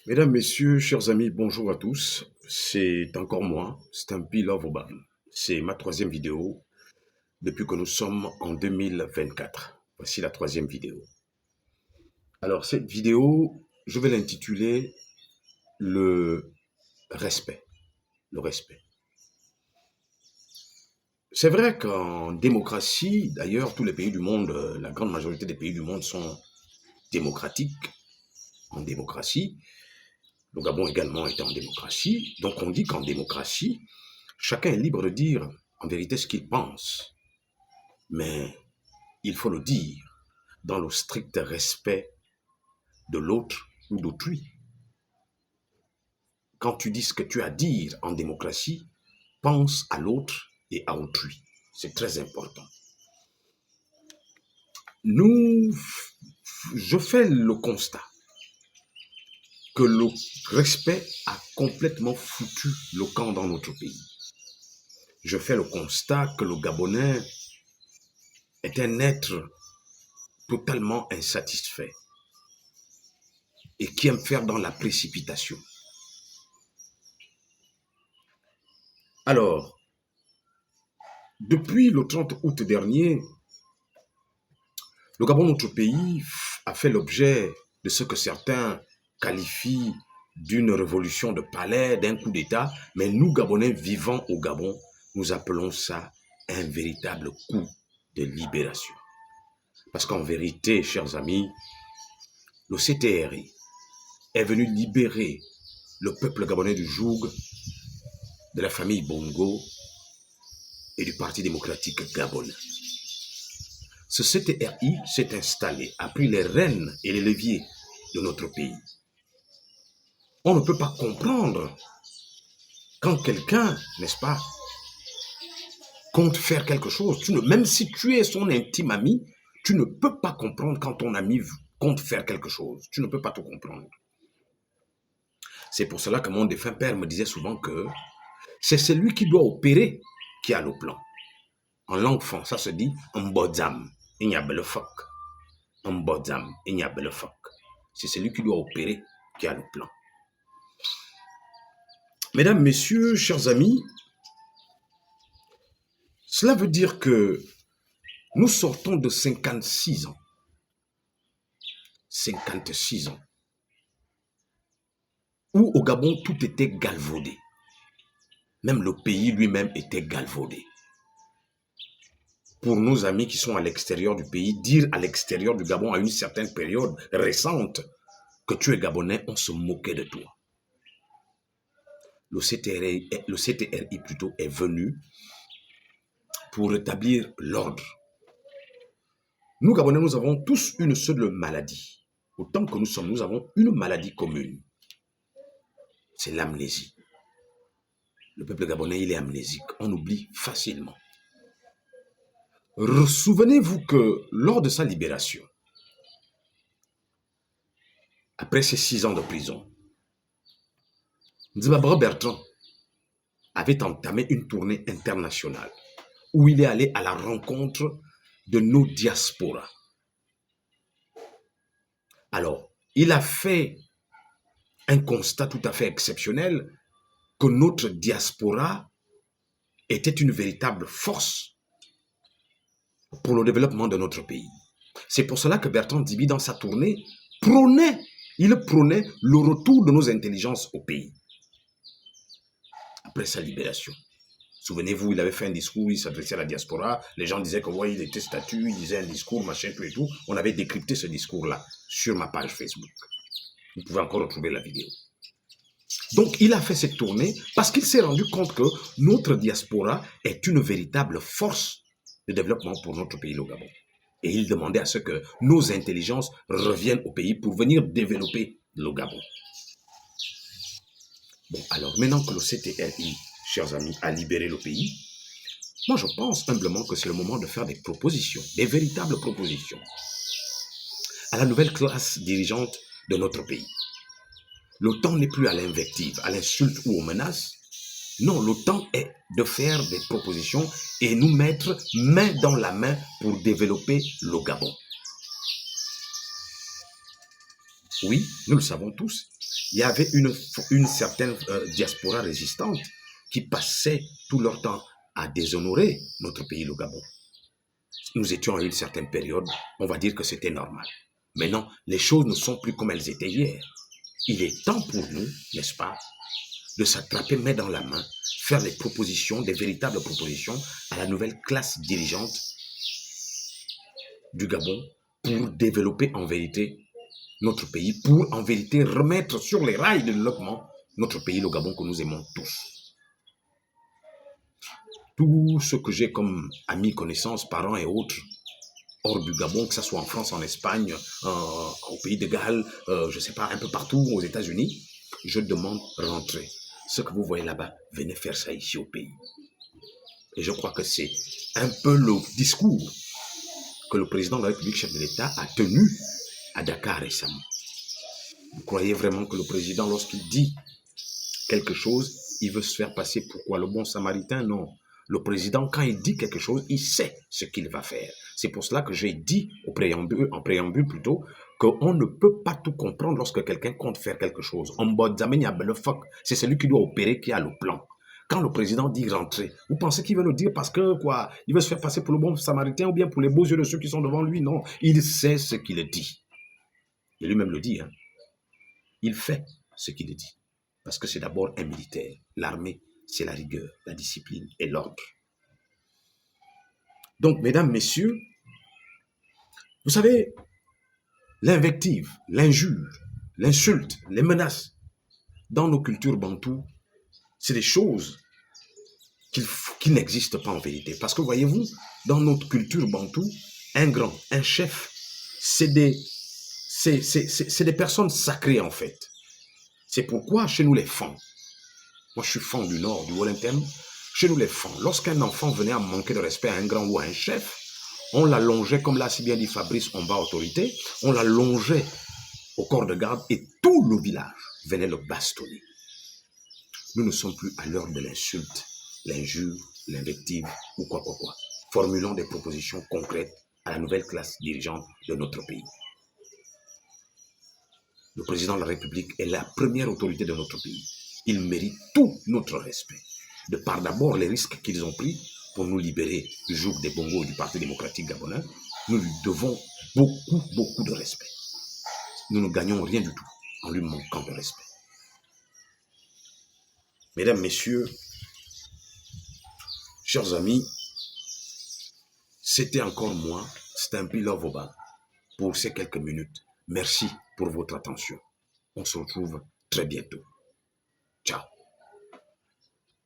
Mesdames, Messieurs, chers amis, bonjour à tous. C'est encore moi, Stampy Love Obam. C'est ma troisième vidéo depuis que nous sommes en 2024. Voici la troisième vidéo. Alors, cette vidéo, je vais l'intituler le respect. Le respect. C'est vrai qu'en démocratie, d'ailleurs, tous les pays du monde, la grande majorité des pays du monde sont démocratiques, en démocratie. Le Gabon également est en démocratie. Donc, on dit qu'en démocratie, chacun est libre de dire en vérité ce qu'il pense, mais il faut le dire dans le strict respect de l'autre ou d'autrui. Quand tu dis ce que tu as à dire en démocratie, pense à l'autre et à autrui. C'est très important. Je fais le constat que le respect a complètement foutu le camp dans notre pays. Je fais le constat que le Gabonais est un être totalement insatisfait et qui aime faire dans la précipitation. Alors, depuis le 30 août dernier, le Gabon, notre pays, a fait l'objet de ce que certains qualifient d'une révolution de palais, d'un coup d'État, mais nous, Gabonais vivant au Gabon, nous appelons ça un véritable coup de libération. Parce qu'en vérité, chers amis, le CTRI est venu libérer le peuple gabonais du joug, de la famille Bongo et du Parti démocratique gabonais. Ce CTRI s'est installé, a pris les rênes et les leviers de notre pays. On ne peut pas comprendre quand quelqu'un, n'est-ce pas, compte faire quelque chose. Même si tu es son intime ami, tu ne peux pas comprendre quand ton ami compte faire quelque chose. Tu ne peux pas tout comprendre. C'est pour cela que mon défunt père me disait souvent que c'est celui qui doit opérer qui a le plan. En langue française, ça se dit « mbozam ». Il n'y a pas le fuck. Mbozam, il n'y a pas le fuck. C'est celui qui doit opérer qui a le plan. Mesdames, Messieurs, chers amis, cela veut dire que nous sortons de 56 ans. 56 ans. Où au Gabon, tout était galvaudé. Même le pays lui-même était galvaudé. Pour nos amis qui sont à l'extérieur du pays, dire à l'extérieur du Gabon à une certaine période récente que tu es Gabonais, on se moquait de toi. Le CTRI plutôt est venu pour rétablir l'ordre. Nous, Gabonais, nous avons tous une seule maladie. Autant que nous sommes, nous avons une maladie commune. C'est l'amnésie. Le peuple gabonais, il est amnésique. On oublie facilement. Souvenez-vous que lors de sa libération, après ses 6 ans de prison, Nzibabra Bertrand avait entamé une tournée internationale où il est allé à la rencontre de nos diasporas. Alors, il a fait un constat tout à fait exceptionnel que notre diaspora était une véritable force pour le développement de notre pays. C'est pour cela que Bertrand Dibi, dans sa tournée, prônait le retour de nos intelligences au pays. Après sa libération. Souvenez-vous, il avait fait un discours, il s'adressait à la diaspora, les gens disaient que ouais, il était statut, il disait un discours, machin, tout et tout. On avait décrypté ce discours-là sur ma page Facebook. Vous pouvez encore retrouver la vidéo. Donc, il a fait cette tournée parce qu'il s'est rendu compte que notre diaspora est une véritable force de développement pour notre pays, le Gabon. Et il demandait à ce que nos intelligences reviennent au pays pour venir développer le Gabon. Bon, alors, maintenant que le CTRI, chers amis, a libéré le pays, moi, je pense humblement que c'est le moment de faire des propositions, des véritables propositions à la nouvelle classe dirigeante de notre pays. Le temps n'est plus à l'invective, à l'insulte ou aux menaces. Non, le temps est de faire des propositions et nous mettre main dans la main pour développer le Gabon. Oui, nous le savons tous. Il y avait une certaine diaspora résistante qui passait tout leur temps à déshonorer notre pays, le Gabon. Nous étions à une certaine période, on va dire que c'était normal. Maintenant, les choses ne sont plus comme elles étaient hier. Il est temps pour nous, n'est-ce pas, de s'attraper main dans la main, faire des propositions, des véritables propositions à la nouvelle classe dirigeante du Gabon pour développer en vérité notre pays, pour en vérité remettre sur les rails de développement notre pays, le Gabon, que nous aimons tous. Tout ce que j'ai comme amis, connaissances, parents et autres, hors du Gabon, que ce soit en France, en Espagne, au pays de Galles, je ne sais pas, un peu partout, aux États-Unis, je demande rentrer. Ce que vous voyez là-bas, venez faire ça ici au pays. Et je crois que c'est un peu le discours que le président de la République, chef de l'État, a tenu à Dakar récemment. Vous croyez vraiment que le président, lorsqu'il dit quelque chose, il veut se faire passer pour quoi? Le bon samaritain? Non. Le président, quand il dit quelque chose, il sait ce qu'il va faire. C'est pour cela que j'ai dit en préambule plutôt, qu'on ne peut pas tout comprendre lorsque quelqu'un compte faire quelque chose. C'est celui qui doit opérer qui a le plan. Quand le président dit rentrer, vous pensez qu'il veut le dire parce que quoi? Il veut se faire passer pour le bon samaritain ou bien pour les beaux yeux de ceux qui sont devant lui? Non, il sait ce qu'il dit. Et lui-même le dit. Il fait ce qu'il dit. Parce que c'est d'abord un militaire. L'armée, c'est la rigueur, la discipline et l'ordre. Donc, mesdames, messieurs, vous savez, l'invective, l'injure, l'insulte, les menaces, dans nos cultures bantoues, c'est des choses qui n'existent pas en vérité. Parce que voyez-vous, dans notre culture bantoue, un grand, un chef, c'est des personnes sacrées en fait. C'est pourquoi chez nous les Fans, moi je suis Fan du Nord, du Wellington, chez nous les Fans, lorsqu'un enfant venait à manquer de respect à un grand ou à un chef, on l'allongeait, comme l'a si bien dit Fabrice, on va autorité, on l'allongeait au corps de garde et tout le village venait le bastonner. Nous ne sommes plus à l'heure de l'insulte, l'injure, l'invective ou quoi. Formulons des propositions concrètes à la nouvelle classe dirigeante de notre pays. Le président de la République est la première autorité de notre pays. Il mérite tout notre respect, de par d'abord les risques qu'ils ont pris pour nous libérer du joug des bongos du Parti démocratique gabonais. Nous lui devons beaucoup de respect. Nous ne gagnons rien du tout en lui manquant de respect. Mesdames, messieurs, chers amis, c'était encore moi, Stampy Lovoba, pour ces quelques minutes. Merci pour votre attention. On se retrouve très bientôt.